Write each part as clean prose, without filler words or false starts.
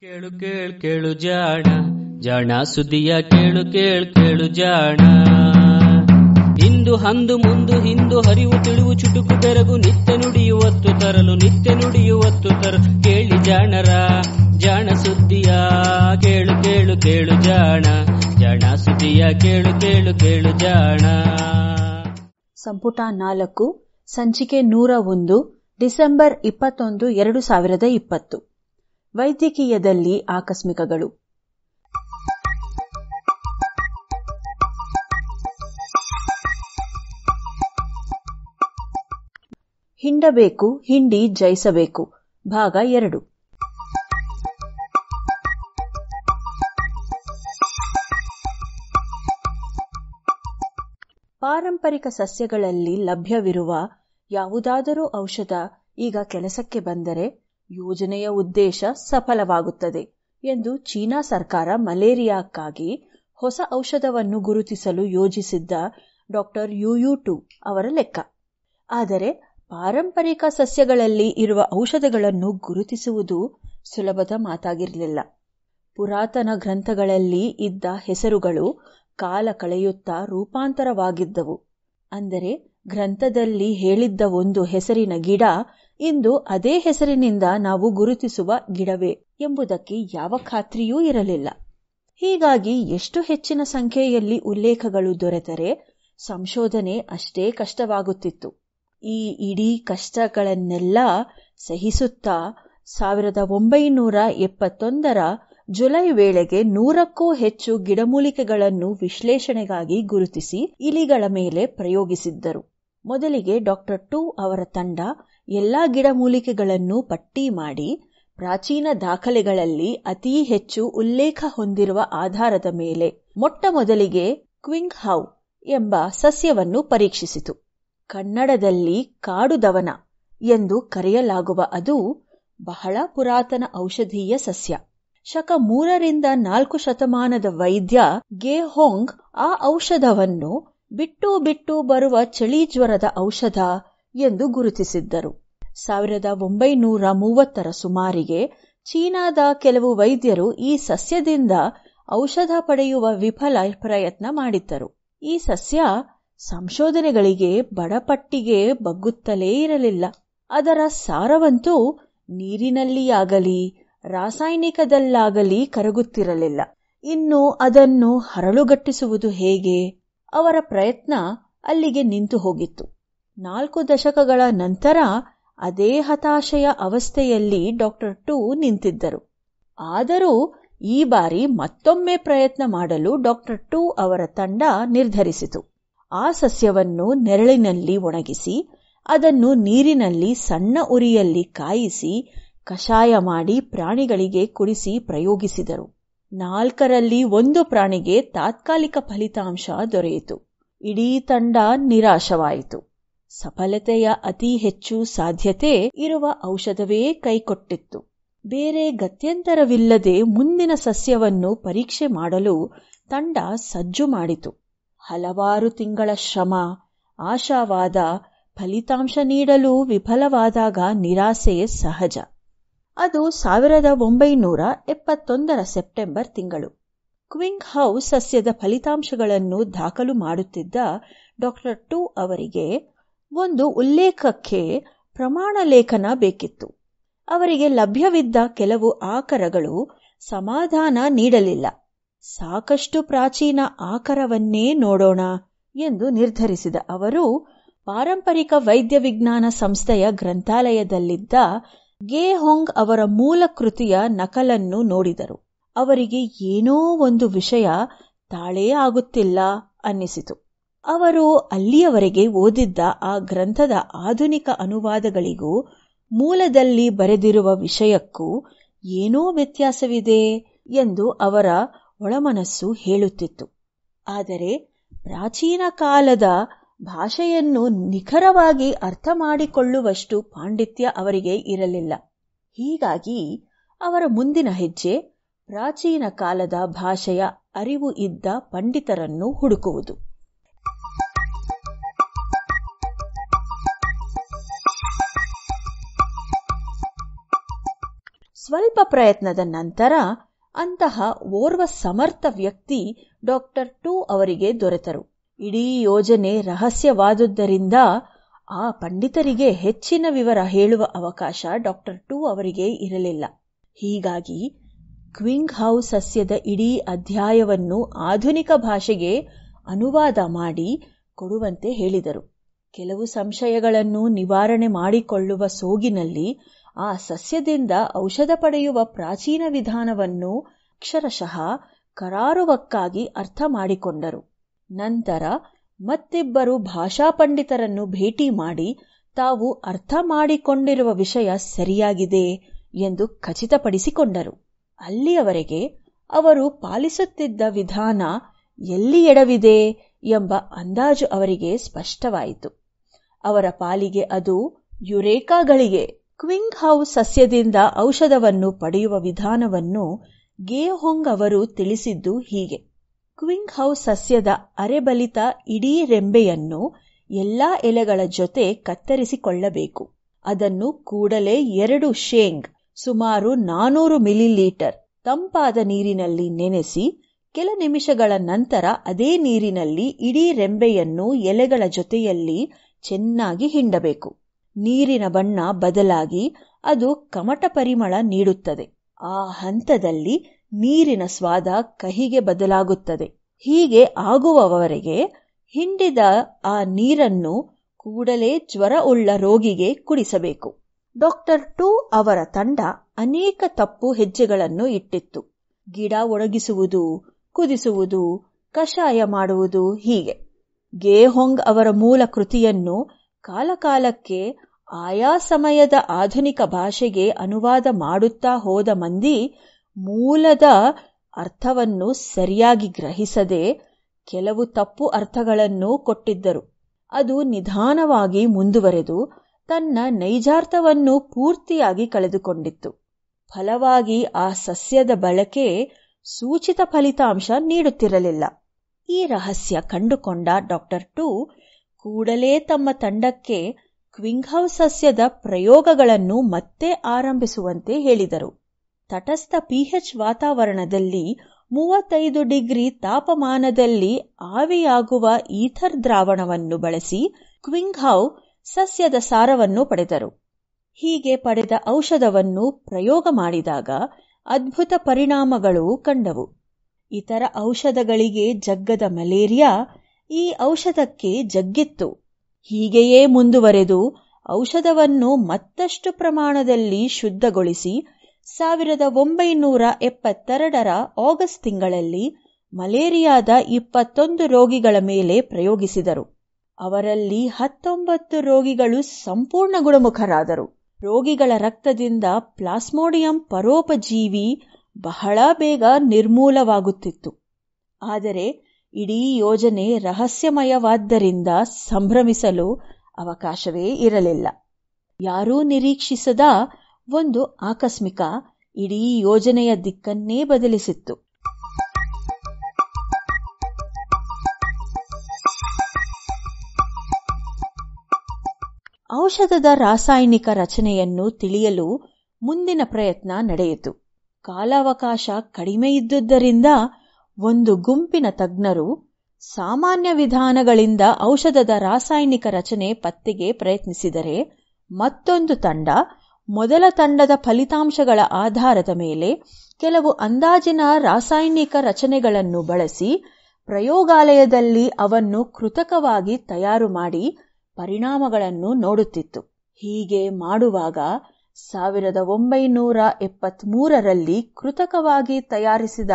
ಕೇಳು ಕೇಳು ಕೇಳು ಜಾಣ ಜಾಣ ಸುದ್ದಿಯ ಕೇಳು ಕೇಳು ಕೇಳು ಜಾಣ. ಇಂದು ಹಂದು ಮುಂದು ಹಿಂದು ಹರಿವು ತಿಳಿವು ಚುಟುಕು ಬೆರಗು ನಿತ್ಯ ನುಡಿಯುವತ್ತು ತರಲು ನಿತ್ಯ ನುಡಿಯುವತ್ತು ತರಲು ಕೇಳಿ ಜಾಣರ ಜಾಣ ಸುದ್ದಿಯ ಕೇಳು ಕೇಳು ಕೇಳು ಜಾಣ ಜಾಣ ಸುದ್ದಿಯ ಕೇಳು ಕೇಳು ಕೇಳು ಜಾಣ. ಸಂಪುಟ 4 ಸಂಚಿಕೆ 101 ಡಿಸೆಂಬರ್ 21, 2020. ವೈದ್ಯಕೀಯದಲ್ಲಿ ಆಕಸ್ಮಿಕಗಳು. ಹಿಂಡಬೇಕು ಹಿಂಡಿ ಜಯಿಸಬೇಕು ಭಾಗ 2. ಪಾರಂಪರಿಕ ಸಸ್ಯಗಳಲ್ಲಿ ಲಭ್ಯವಿರುವ ಯಾವುದಾದರೂ ಔಷಧ ಈಗ ಕೆಲಸಕ್ಕೆ ಬಂದರೆ ಯೋಜನೆಯ ಉದ್ದೇಶ ಸಫಲವಾಗುತ್ತದೆ ಎಂದು ಚೀನಾ ಸರ್ಕಾರ ಮಲೇರಿಯಾಕ್ಕಾಗಿ ಹೊಸ ಔಷಧವನ್ನು ಗುರುತಿಸಲು ಯೋಜಿಸಿದ್ದ ಡಾಕ್ಟರ್ ಯು ಅವರ ಲೆಕ್ಕ. ಆದರೆ ಪಾರಂಪರಿಕ ಸಸ್ಯಗಳಲ್ಲಿ ಇರುವ ಔಷಧಗಳನ್ನು ಗುರುತಿಸುವುದು ಸುಲಭದ ಮಾತಾಗಿರಲಿಲ್ಲ. ಪುರಾತನ ಗ್ರಂಥಗಳಲ್ಲಿ ಇದ್ದ ಹೆಸರುಗಳು ಕಾಲ ಕಳೆಯುತ್ತಾ ರೂಪಾಂತರವಾಗಿದ್ದವು. ಅಂದರೆ ಗ್ರಂಥದಲ್ಲಿ ಹೇಳಿದ್ದ ಒಂದು ಹೆಸರಿನ ಗಿಡ ಇಂದು ಅದೇ ಹೆಸರಿನಿಂದ ನಾವು ಗುರುತಿಸುವ ಗಿಡವೇ ಎಂಬುದಕ್ಕೆ ಯಾವ ಖಾತ್ರಿಯೂ ಇರಲಿಲ್ಲ. ಹೀಗಾಗಿ ಎಷ್ಟು ಹೆಚ್ಚಿನ ಸಂಖ್ಯೆಯಲ್ಲಿ ಉಲ್ಲೇಖಗಳು ದೊರೆತರೆ ಸಂಶೋಧನೆ ಅಷ್ಟೇ ಕಷ್ಟವಾಗುತ್ತಿತ್ತು. ಈ ಇಡೀ ಕಷ್ಟಗಳನ್ನೆಲ್ಲ ಸಹಿಸುತ್ತಾ 1971 ಜುಲೈ ವೇಳೆಗೆ 100ಕ್ಕೂ ಹೆಚ್ಚು ಗಿಡಮೂಲಿಕೆಗಳನ್ನು ವಿಶ್ಲೇಷಣೆಗಾಗಿ ಗುರುತಿಸಿ ಇಲಿಗಳ ಮೇಲೆ ಪ್ರಯೋಗಿಸಿದ್ದರು. ಮೊದಲಿಗೆ ಡಾಕ್ಟರ್ ಟು ಅವರ ತಂಡ ಎಲ್ಲಾ ಗಿಡಮೂಲಿಕೆಗಳನ್ನು ಪಟ್ಟಿ ಮಾಡಿ ಪ್ರಾಚೀನ ದಾಖಲೆಗಳಲ್ಲಿ ಅತೀ ಹೆಚ್ಚು ಉಲ್ಲೇಖ ಹೊಂದಿರುವ ಆಧಾರದ ಮೇಲೆ ಮೊಟ್ಟ ಮೊದಲಿಗೆ ಕ್ವಿಂಗ್ ಹೌ ಎಂಬ ಸಸ್ಯವನ್ನು ಪರೀಕ್ಷಿಸಿತು. ಕನ್ನಡದಲ್ಲಿ ಕಾಡುದವನ ಎಂದು ಕರೆಯಲಾಗುವ ಅದು ಬಹಳ ಪುರಾತನ ಔಷಧೀಯ ಸಸ್ಯ. ಶಕ 3ರಿಂದ 4 ಶತಮಾನದ ವೈದ್ಯ ಗೆ ಹೊಂಗ್ ಆ ಔಷಧವನ್ನು ಬಿಟ್ಟು ಬಿಟ್ಟು ಬರುವ ಚಳಿ ಜ್ವರದ ಔಷಧ ಎಂದು ಗುರುತಿಸಿದ್ದರು. 1930 ಸುಮಾರಿಗೆ ಚೀನಾದ ಕೆಲವು ವೈದ್ಯರು ಈ ಸಸ್ಯದಿಂದ ಔಷಧ ಪಡೆಯುವ ವಿಫಲ ಪ್ರಯತ್ನ ಮಾಡಿದ್ದರು. ಈ ಸಸ್ಯ ಸಂಶೋಧನೆಗಳಿಗೆ ಬಡಪಟ್ಟಿಗೆ ಬಗ್ಗುತ್ತಲೇ ಇರಲಿಲ್ಲ. ಅದರ ಸಾರವಂತೂ ನೀರಿನಲ್ಲಿಯಾಗಲಿ ರಾಸಾಯನಿಕದಲ್ಲಾಗಲಿ ಕರಗುತ್ತಿರಲಿಲ್ಲ. ಇನ್ನು ಅದನ್ನು ಹರಳುಗಟ್ಟಿಸುವುದು ಹೇಗೆ? ಅವರ ಪ್ರಯತ್ನ ಅಲ್ಲಿಗೆ ನಿಂತು ಹೋಗಿತ್ತು. 4 ದಶಕಗಳ ನಂತರ ಅದೇ ಹತಾಶೆಯ ಅವಸ್ಥೆಯಲ್ಲಿ ಡಾಕ್ಟರ್ ಟು ನಿಂತಿದ್ದರು. ಆದರೂ ಈ ಬಾರಿ ಮತ್ತೊಮ್ಮೆ ಪ್ರಯತ್ನ ಮಾಡಲು ಡಾಕ್ಟರ್ ಟು ಅವರ ತಂಡ ನಿರ್ಧರಿಸಿತು. ಆ ಸಸ್ಯವನ್ನು ನೆರಳಿನಲ್ಲಿ ಒಣಗಿಸಿ ಅದನ್ನು ನೀರಿನಲ್ಲಿ ಸಣ್ಣ ಉರಿಯಲ್ಲಿ ಕಾಯಿಸಿ ಕಷಾಯ ಮಾಡಿ ಪ್ರಾಣಿಗಳಿಗೆ ಕುಡಿಸಿ ಪ್ರಯೋಗಿಸಿದರು. 4ರಲ್ಲಿ 1 ಪ್ರಾಣಿಗೆ ತಾತ್ಕಾಲಿಕ ಫಲಿತಾಂಶ ದೊರೆಯಿತು. ಇಡೀ ತಂಡ ನಿರಾಶವಾಯಿತು. ಸಫಲತೆಯ ಅತಿ ಹೆಚ್ಚು ಸಾಧ್ಯತೆ ಇರುವ ಔಷಧವೇ ಕೈಕೊಟ್ಟಿತ್ತು. ಬೇರೆ ಗತ್ಯಂತರವಿಲ್ಲದೆ ಮುಂದಿನ ಸಸ್ಯವನ್ನು ಪರೀಕ್ಷೆ ಮಾಡಲು ತಂಡ ಸಜ್ಜು ಮಾಡಿತು. ಹಲವಾರು ತಿಂಗಳ ಶ್ರಮ, ಆಶಾವಾದ ಫಲಿತಾಂಶ ನೀಡಲು ವಿಫಲವಾದಾಗ ನಿರಾಸೆ ಸಹಜ. ಅದು 1971 ಸೆಪ್ಟೆಂಬರ್ ತಿಂಗಳು. ಕ್ವಿಂಗ್ ಹೌ ಸಸ್ಯದ ಫಲಿತಾಂಶಗಳನ್ನು ದಾಖಲು ಮಾಡುತ್ತಿದ್ದ ಡಾಕ್ಟರ್ ಟು ಅವರಿಗೆ ಒಂದು ಉಲ್ಲೇಖಕ್ಕೆ ಪ್ರಮಾಣ ಲೇಖನ ಬೇಕಿತ್ತು. ಅವರಿಗೆ ಲಭ್ಯವಿದ್ದ ಕೆಲವು ಆಕರಗಳು ಸಮಾಧಾನ ನೀಡಲಿಲ್ಲ. ಸಾಕಷ್ಟು ಪ್ರಾಚೀನ ಆಕರವನ್ನೇ ನೋಡೋಣ ಎಂದು ನಿರ್ಧರಿಸಿದ ಅವರು ಪಾರಂಪರಿಕ ವೈದ್ಯ ವಿಜ್ಞಾನ ಸಂಸ್ಥೆಯ ಗ್ರಂಥಾಲಯದಲ್ಲಿದ್ದ ಗೆ ಹೊಂಗ್ ಅವರ ಮೂಲ ಕೃತಿಯ ನಕಲನ್ನು ನೋಡಿದರು. ಅವರಿಗೆ ಏನೋ ಒಂದು ವಿಷಯ ತಾಳೇ ಆಗುತ್ತಿಲ್ಲ ಅನ್ನಿಸಿತು. ಅವರು ಅಲ್ಲಿಯವರೆಗೆ ಓದಿದ್ದ ಆ ಗ್ರಂಥದ ಆಧುನಿಕ ಅನುವಾದಗಳಿಗೂ ಮೂಲದಲ್ಲಿ ಬರೆದಿರುವ ವಿಷಯಕ್ಕೂ ಏನೋ ವ್ಯತ್ಯಾಸವಿದೆ ಎಂದು ಅವರ ಒಳಮನಸ್ಸು ಹೇಳುತ್ತಿತ್ತು. ಆದರೆ ಪ್ರಾಚೀನ ಕಾಲದ ಭಾಷೆಯನ್ನು ನಿಖರವಾಗಿ ಅರ್ಥ ಮಾಡಿಕೊಳ್ಳುವಷ್ಟು ಪಾಂಡಿತ್ಯ ಅವರಿಗೆ ಇರಲಿಲ್ಲ. ಹೀಗಾಗಿ ಅವರ ಮುಂದಿನ ಹೆಜ್ಜೆ ಪ್ರಾಚೀನ ಕಾಲದ ಭಾಷೆಯ ಅರಿವು ಇದ್ದ ಪಂಡಿತರನ್ನು ಹುಡುಕುವುದು. ಸ್ವಲ್ಪ ಪ್ರಯತ್ನದ ನಂತರ ಅಂತಹ ಓರ್ವ ಸಮರ್ಥ ವ್ಯಕ್ತಿ ಡಾಕ್ಟರ್ ಟೂ ಅವರಿಗೆ ದೊರೆತರು. ಇಡೀ ಯೋಜನೆ ರಹಸ್ಯವಾದುದರಿಂದ ಆ ಪಂಡಿತರಿಗೆ ಹೆಚ್ಚಿನ ವಿವರ ಹೇಳುವ ಅವಕಾಶ ಡಾಕ್ಟರ್ ಟೂ ಅವರಿಗೆ ಇರಲಿಲ್ಲ. ಹೀಗಾಗಿ ಕ್ವಿಂಗ್ ಹೌ ಸಸ್ಯದ ಇಡೀ ಅಧ್ಯಾಯವನ್ನು ಆಧುನಿಕ ಭಾಷೆಗೆ ಅನುವಾದ ಮಾಡಿ ಕೊಡುವಂತೆ ಹೇಳಿದರು. ಕೆಲವು ಸಂಶಯಗಳನ್ನು ನಿವಾರಣೆ ಮಾಡಿಕೊಳ್ಳುವ ಸೋಗಿನಲ್ಲಿ ಆ ಸಸ್ಯದಿಂದ ಔಷಧ ಪಡೆಯುವ ಪ್ರಾಚೀನ ವಿಧಾನವನ್ನು ಅಕ್ಷರಶಃ ಕರಾರುವಕ್ಕಾಗಿ ಅರ್ಥ ಮಾಡಿಕೊಂಡರು. ನಂತರ ಮತ್ತಿಬ್ಬರು ಭಾಷಾ ಪಂಡಿತರನ್ನು ಭೇಟಿ ಮಾಡಿ ತಾವು ಅರ್ಥ ಮಾಡಿಕೊಂಡಿರುವ ವಿಷಯ ಸರಿಯಾಗಿದೆ ಎಂದು ಖಚಿತಪಡಿಸಿಕೊಂಡರು. ಅಲ್ಲಿಯವರೆಗೆ ಅವರು ಪಾಲಿಸುತ್ತಿದ್ದ ವಿಧಾನ ಎಲ್ಲಿ ಎಡವಿದೆ ಎಂಬ ಅಂದಾಜು ಅವರಿಗೆ ಸ್ಪಷ್ಟವಾಯಿತು. ಅವರ ಪಾಲಿಗೆ ಅದು ಯುರೇಕಾಗಳಿಗೆ. ಕ್ವಿಂಗ್ ಹೌ ಸಸ್ಯದಿಂದ ಔಷಧವನ್ನು ಪಡೆಯುವ ವಿಧಾನವನ್ನು ಗೇಹೊಂಗ್ ಅವರು ತಿಳಿಸಿದ್ದು ಹೀಗೆ. ಕ್ವಿಂಗ್ ಹೌ ಸಸ್ಯದ ಅರೆಬಲಿತ ಇಡೀ ರೆಂಬೆಯನ್ನು ಎಲ್ಲಾ ಎಲೆಗಳ ಜೊತೆ ಕತ್ತರಿಸಿಕೊಳ್ಳಬೇಕು. ಅದನ್ನು ಕೂಡಲೇ 2 ಶೇಂಗ್ ಸುಮಾರು 400 ಮಿಲಿಲೀಟರ್ ತಂಪಾದ ನೀರಿನಲ್ಲಿ ನೆನೆಸಿ ಕೆಲ ನಿಮಿಷಗಳ ನಂತರ ಅದೇ ನೀರಿನಲ್ಲಿ ಇಡೀ ರೆಂಬೆಯನ್ನು ಎಲೆಗಳ ಜೊತೆಯಲ್ಲಿ ಚೆನ್ನಾಗಿ ಹಿಂಡಬೇಕು. ನೀರಿನ ಬಣ್ಣ ಬದಲಾಗಿ ಅದು ಕಮಟ ಪರಿಮಳ ನೀಡುತ್ತದೆ. ಆ ಹಂತದಲ್ಲಿ ನೀರಿನ ಸ್ವಾದ ಕಹಿಗೆ ಬದಲಾಗುತ್ತದೆ. ಹೀಗೆ ಆಗುವವರೆಗೆ ಹಿಂಡಿದ ಆ ನೀರನ್ನು ಕೂಡಲೇ ಜ್ವರ ಉಳ್ಳ ರೋಗಿಗೆ ಕುಡಿಸಬೇಕು. ಡಾಕ್ಟರ್ ಟೂ ಅವರ ತಂಡ ಅನೇಕ ತಪ್ಪು ಹೆಜ್ಜೆಗಳನ್ನು ಇಟ್ಟಿತ್ತು. ಗಿಡ ಒಣಗಿಸುವುದು, ಕುದಿಸುವುದು, ಕಷಾಯ ಮಾಡುವುದು ಹೀಗೆ. ಗೇಹೊಂಗ್ ಅವರ ಮೂಲ ಕೃತಿಯನ್ನು ಕಾಲಕಾಲಕ್ಕೆ ಆಯಾ ಸಮಯದ ಆಧುನಿಕ ಭಾಷೆಗೆ ಅನುವಾದ ಮಾಡುತ್ತಾ ಹೋದ ಮಂದಿ ಮೂಲದ ಅರ್ಥವನ್ನು ಸರಿಯಾಗಿ ಗ್ರಹಿಸದೆ ಕೆಲವು ತಪ್ಪು ಅರ್ಥಗಳನ್ನು ಕೊಟ್ಟಿದ್ದರು. ಅದು ನಿಧಾನವಾಗಿ ಮುಂದುವರೆದು ತನ್ನ ನೈಜಾರ್ಥವನ್ನು ಪೂರ್ತಿಯಾಗಿ ಕಳೆದುಕೊಂಡಿತ್ತು. ಫಲವಾಗಿ ಆ ಸಸ್ಯದ ಬಳಕೆ ಸೂಚಿತ ಫಲಿತಾಂಶ ನೀಡುತ್ತಿರಲಿಲ್ಲ. ಈ ರಹಸ್ಯ ಕಂಡುಕೊಂಡ ಡಾಕ್ಟರ್ ಟೂ ಕೂಡಲೇ ತಮ್ಮ ತಂಡಕ್ಕೆ ಕ್ವಿಂಗ್ ಹೌ ಸಸ್ಯದ ಪ್ರಯೋಗಗಳನ್ನು ಮತ್ತೆ ಆರಂಭಿಸುವಂತೆ ಹೇಳಿದರು. ತಟಸ್ಥ ಪಿಎಚ್ ವಾತಾವರಣದಲ್ಲಿ 35 ಡಿಗ್ರಿ ತಾಪಮಾನದಲ್ಲಿ ಆವಿಯಾಗುವ ಈಥರ್ ದ್ರಾವಣವನ್ನು ಬಳಸಿ ಕ್ವಿಂಗ್ ಹೌ ಸಸ್ಯದ ಸಾರವನ್ನು ಪಡೆದರು. ಹೀಗೆ ಪಡೆದ ಔಷಧವನ್ನು ಪ್ರಯೋಗ ಮಾಡಿದಾಗ ಅದ್ಭುತ ಪರಿಣಾಮಗಳು ಕಂಡವು. ಇತರ ಔಷಧಗಳಿಗೆ ಜಗ್ಗದ ಮಲೇರಿಯಾ ಈ ಔಷಧಕ್ಕೆ ಜಗ್ಗಿತ್ತು. ಹೀಗೆಯೇ ಮುಂದುವರೆದು ಔಷಧವನ್ನು ಮತ್ತಷ್ಟು ಪ್ರಮಾಣದಲ್ಲಿ ಶುದ್ಧಗೊಳಿಸಿ 1972 ಆಗಸ್ಟ್ ತಿಂಗಳಲ್ಲಿ ಮಲೇರಿಯಾದ 21 ರೋಗಿಗಳ ಮೇಲೆ ಪ್ರಯೋಗಿಸಿದರು. ಅವರಲ್ಲಿ 19 ರೋಗಿಗಳು ಸಂಪೂರ್ಣ ಗುಣಮುಖರಾದರು. ರೋಗಿಗಳ ರಕ್ತದಿಂದ ಪ್ಲಾಸ್ಮೋಡಿಯಂ ಪರೋಪಜೀವಿ ಬಹಳ ಬೇಗ ನಿರ್ಮೂಲವಾಗುತ್ತಿತ್ತು. ಆದರೆ ಇಡೀ ಯೋಜನೆ ರಹಸ್ಯಮಯವಾದ್ದರಿಂದ ಸಂಭ್ರಮಿಸಲು ಅವಕಾಶವೇ ಇರಲಿಲ್ಲ. ಯಾರೂ ನಿರೀಕ್ಷಿಸದ ಒಂದು ಆಕಸ್ಮಿಕ ಇಡೀ ಯೋಜನೆಯ ದಿಕ್ಕನ್ನೇ ಬದಲಿಸಿತ್ತು. ಔಷಧದ ರಾಸಾಯನಿಕ ರಚನೆಯನ್ನು ತಿಳಿಯಲು ಮುಂದಿನ ಪ್ರಯತ್ನ ನಡೆಯಿತು. ಕಾಲಾವಕಾಶ ಕಡಿಮೆ ಇದ್ದುದರಿಂದ ಒಂದು ಗುಂಪಿನ ತಜ್ಞರು ಸಾಮಾನ್ಯ ವಿಧಾನಗಳಿಂದ ಔಷಧದ ರಾಸಾಯನಿಕ ರಚನೆ ಪತ್ತೆಗೆ ಪ್ರಯತ್ನಿಸಿದರೆ, ಮತ್ತೊಂದು ತಂಡ ಮೊದಲ ತಂಡದ ಫಲಿತಾಂಶಗಳ ಆಧಾರದ ಮೇಲೆ ಕೆಲವು ಅಂದಾಜಿನ ರಾಸಾಯನಿಕ ರಚನೆಗಳನ್ನು ಬಳಸಿ ಪ್ರಯೋಗಾಲಯದಲ್ಲಿ ಅವನ್ನು ಕೃತಕವಾಗಿ ತಯಾರು ಮಾಡಿ ಪರಿಣಾಮಗಳನ್ನು ನೋಡುತ್ತಿತ್ತು. ಹೀಗೆ ಮಾಡುವಾಗ 1973ರಲ್ಲಿ ಕೃತಕವಾಗಿ ತಯಾರಿಸಿದ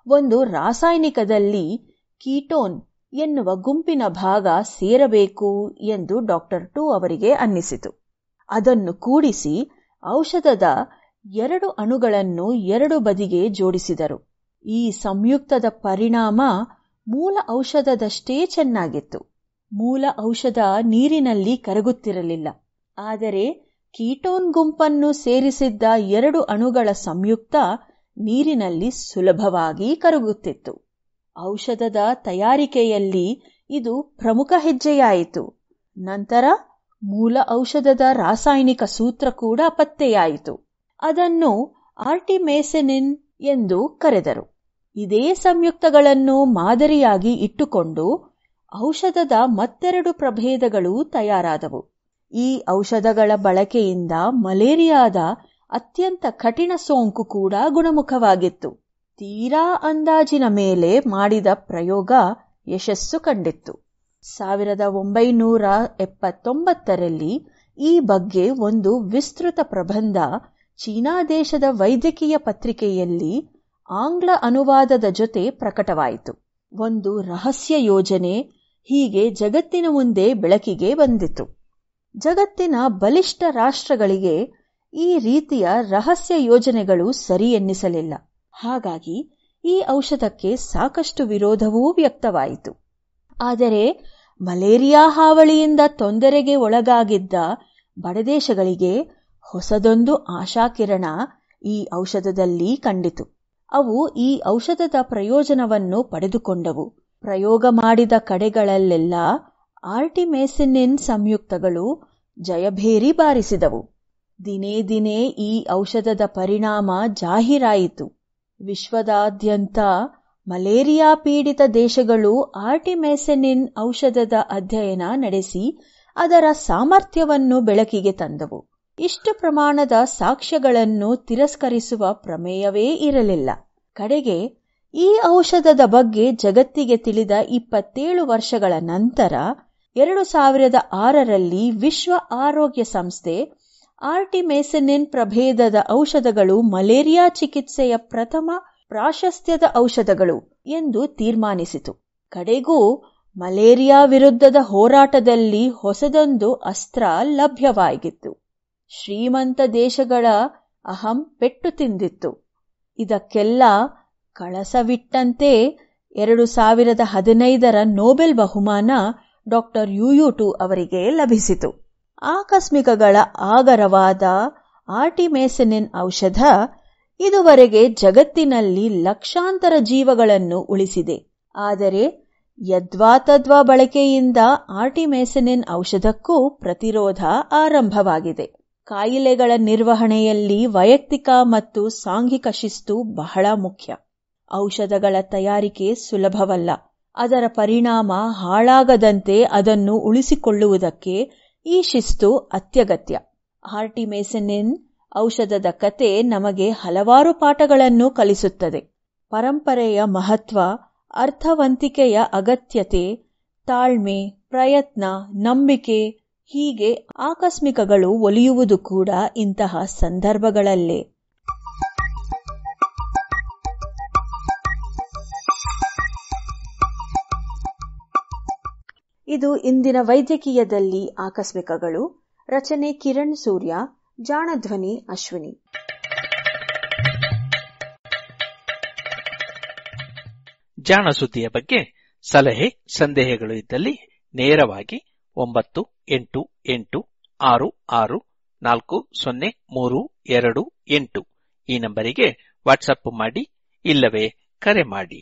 ಒಂದು ರಾಸಾಯನಿಕದಲ್ಲಿ ಕೀಟೋನ್ ಎನ್ನುವ ಗುಂಪಿನ ಭಾಗ ಸೇರಬೇಕು ಎಂದು ಡಾಕ್ಟರ್ ಟೂ ಅವರಿಗೆ ಅನ್ನಿಸಿತು. ಅದನ್ನು ಕೂಡಿಸಿ ಔಷಧದ 2 ಅಣುಗಳನ್ನು 2 ಬದಿಗೆ ಜೋಡಿಸಿದರು. ಈ ಸಂಯುಕ್ತದ ಪರಿಣಾಮ ಮೂಲ ಔಷಧದಷ್ಟೇ ಚೆನ್ನಾಗಿತ್ತು. ಮೂಲ ಔಷಧ ನೀರಿನಲ್ಲಿ ಕರಗುತ್ತಿರಲಿಲ್ಲ. ಆದರೆ ಕೀಟೋನ್ ಗುಂಪನ್ನು ಸೇರಿಸಿದ್ದ 2 ಅಣುಗಳ ಸಂಯುಕ್ತ ನೀರಿನಲ್ಲಿ ಸುಲಭವಾಗಿ ಕರಗುತ್ತಿತ್ತು. ಔಷಧದ ತಯಾರಿಕೆಯಲ್ಲಿ ಇದು ಪ್ರಮುಖ ಹೆಜ್ಜೆಯಾಯಿತು. ನಂತರ ಮೂಲ ಔಷಧದ ರಾಸಾಯನಿಕ ಸೂತ್ರ ಕೂಡ ಪತ್ತೆಯಾಯಿತು. ಅದನ್ನು ಆರ್ಟಿಮೇಸೆನಿನ್ ಎಂದು ಕರೆದರು. ಇದೇ ಸಂಯುಕ್ತಗಳನ್ನು ಮಾದರಿಯಾಗಿ ಇಟ್ಟುಕೊಂಡು ಔಷಧದ ಮತ್ತೆರಡು ಪ್ರಭೇದಗಳು ತಯಾರಾದವು. ಈ ಔಷಧಗಳ ಬಳಕೆಯಿಂದ ಮಲೇರಿಯಾದ ಅತ್ಯಂತ ಕಠಿಣ ಸೋಂಕು ಕೂಡ ಗುಣಮುಖವಾಗಿತ್ತು. ತೀರಾ ಅಂದಾಜಿನ ಮೇಲೆ ಮಾಡಿದ ಪ್ರಯೋಗ ಯಶಸ್ಸು ಕಂಡಿತ್ತು. 1979ರಲ್ಲಿ ಈ ಬಗ್ಗೆ ಒಂದು ವಿಸ್ತೃತ ಪ್ರಬಂಧ ಚೀನಾ ದೇಶದ ವೈದ್ಯಕೀಯ ಪತ್ರಿಕೆಯಲ್ಲಿ ಆಂಗ್ಲ ಅನುವಾದದ ಜೊತೆ ಪ್ರಕಟವಾಯಿತು. ಒಂದು ರಹಸ್ಯ ಯೋಜನೆ ಹೀಗೆ ಜಗತ್ತಿನ ಮುಂದೆ ಬೆಳಕಿಗೆ ಬಂದಿತು. ಜಗತ್ತಿನ ಬಲಿಷ್ಠ ರಾಷ್ಟ್ರಗಳಿಗೆ ಈ ರೀತಿಯ ರಹಸ್ಯ ಯೋಜನೆಗಳು ಸರಿ ಎನ್ನಿಸಲಿಲ್ಲ. ಹಾಗಾಗಿ ಈ ಔಷಧಕ್ಕೆ ಸಾಕಷ್ಟು ವಿರೋಧವೂ ವ್ಯಕ್ತವಾಯಿತು. ಆದರೆ ಮಲೇರಿಯಾ ಹಾವಳಿಯಿಂದ ತೊಂದರೆಗೆ ಒಳಗಾಗಿದ್ದ ಬಡದೇಶಗಳಿಗೆ ಹೊಸದೊಂದು ಆಶಾಕಿರಣ ಈ ಔಷಧದಲ್ಲಿ ಕಂಡಿತು. ಅವು ಈ ಔಷಧದ ಪ್ರಯೋಜನವನ್ನು ಪಡೆದುಕೊಂಡವು. ಪ್ರಯೋಗ ಮಾಡಿದ ಕಡೆಗಳಲ್ಲೆಲ್ಲ ಆರ್ಟಿಮೇಸೆನಿನ್ ಸಂಯುಕ್ತಗಳು ಜಯಭೇರಿ ಬಾರಿಸಿದವು. ದಿನೇ ದಿನೇ ಈ ಔಷಧದ ಪರಿಣಾಮ ಜಾಹೀರಾಯಿತು. ವಿಶ್ವದಾದ್ಯಂತ ಮಲೇರಿಯಾ ಪೀಡಿತ ದೇಶಗಳು ಆರ್ಟಿಮೇಸೆನಿನ್ ಔಷಧದ ಅಧ್ಯಯನ ನಡೆಸಿ ಅದರ ಸಾಮರ್ಥ್ಯವನ್ನು ಬೆಳಕಿಗೆ ತಂದವು. ಇಷ್ಟು ಪ್ರಮಾಣದ ಸಾಕ್ಷ್ಯಗಳನ್ನು ತಿರಸ್ಕರಿಸುವ ಪ್ರಮೇಯವೇ ಇರಲಿಲ್ಲ. ಕಡೆಗೆ ಈ ಔಷಧದ ಬಗ್ಗೆ ಜಗತ್ತಿಗೆ ತಿಳಿದ 27 ವರ್ಷಗಳ ನಂತರ 2006ರಲ್ಲಿ ವಿಶ್ವ ಆರೋಗ್ಯ ಸಂಸ್ಥೆ ಆರ್ಟಿಮೇಸೆನಿನ್ ಪ್ರಭೇದದ ಔಷಧಗಳು ಮಲೇರಿಯಾ ಚಿಕಿತ್ಸೆಯ ಪ್ರಥಮ ಪ್ರಾಶಸ್ತ್ಯದ ಔಷಧಗಳು ಎಂದು ತೀರ್ಮಾನಿಸಿತು. ಕಡೆಗೂ ಮಲೇರಿಯಾ ವಿರುದ್ಧದ ಹೋರಾಟದಲ್ಲಿ ಹೊಸದೊಂದು ಅಸ್ತ್ರ ಲಭ್ಯವಾಗಿತ್ತು. ಶ್ರೀಮಂತ ದೇಶಗಳ ಅಹಂ ಪೆಟ್ಟು ತಿಂದಿತ್ತು. ಇದಕ್ಕೆಲ್ಲ ಕಳಸವಿಟ್ಟಂತೆ 2015ರ ನೊಬೆಲ್ ಬಹುಮಾನ ಡಾ. ಯುಯು2 ಅವರಿಗೆ ಲಭಿಸಿತು. ಆಕಸ್ಮಿಕಗಳ ಆಗರವಾದ ಆರ್ಟಿಮೇಸೆನಿನ್ ಔಷಧ ಇದುವರೆಗೆ ಜಗತ್ತಿನಲ್ಲಿ ಲಕ್ಷಾಂತರ ಜೀವಗಳನ್ನು ಉಳಿಸಿದೆ. ಆದರೆ ಯದ್ವಾತದ್ವಾ ಬಳಕೆಯಿಂದ ಆರ್ಟಿಮೇಸೆನಿನ್ ಔಷಧಕ್ಕೂ ಪ್ರತಿರೋಧ ಆರಂಭವಾಗಿದೆ. ಕಾಯಿಲೆಗಳ ನಿರ್ವಹಣೆಯಲ್ಲಿ ವೈಯಕ್ತಿಕ ಮತ್ತು ಸಾಂಘಿಕ ಶಿಸ್ತು ಬಹಳ ಮುಖ್ಯ. ಔಷಧಗಳ ತಯಾರಿಕೆ ಸುಲಭವಲ್ಲ. ಅದರ ಪರಿಣಾಮ ಹಾಳಾಗದಂತೆ ಅದನ್ನು ಉಳಿಸಿಕೊಳ್ಳುವುದಕ್ಕೆ ಈ ಶಿಸ್ತು ಅತ್ಯಗತ್ಯ. ಆರ್ಟಿಮೇಸೆನಿನ್ ಔಷಧದ ಕತೆ ನಮಗೆ ಹಲವಾರು ಪಾಠಗಳನ್ನು ಕಲಿಸುತ್ತದೆ. ಪರಂಪರೆಯ ಮಹತ್ವ, ಅರ್ಥವಂತಿಕೆಯ ಅಗತ್ಯತೆ, ತಾಳ್ಮೆ, ಪ್ರಯತ್ನ, ನಂಬಿಕೆ, ಹೀಗೆ ಆಕಸ್ಮಿಕಗಳು ಒಲಿಯುವುದು ಕೂಡ ಇಂತಹ ಸಂದರ್ಭಗಳಲ್ಲೇ. ಇದು ಇಂದಿನ ವೈದ್ಯಕೀಯದಲ್ಲಿ ಆಕಸ್ಮಿಕಗಳು. ರಚನೆ ಕಿರಣ್ ಸೂರ್ಯ, ಜಾಣಧ್ವನಿ ಅಶ್ವಿನಿ. ಜಾಣ ಸುದ್ದಿಯ ಬಗ್ಗೆ ಸಲಹೆ ಸಂದೇಹಗಳು ಇದ್ದಲ್ಲಿ ನೇರವಾಗಿ 9886640328 ಈ ನಂಬರಿಗೆ ವಾಟ್ಸಪ್ ಮಾಡಿ, ಇಲ್ಲವೇ ಕರೆ ಮಾಡಿ.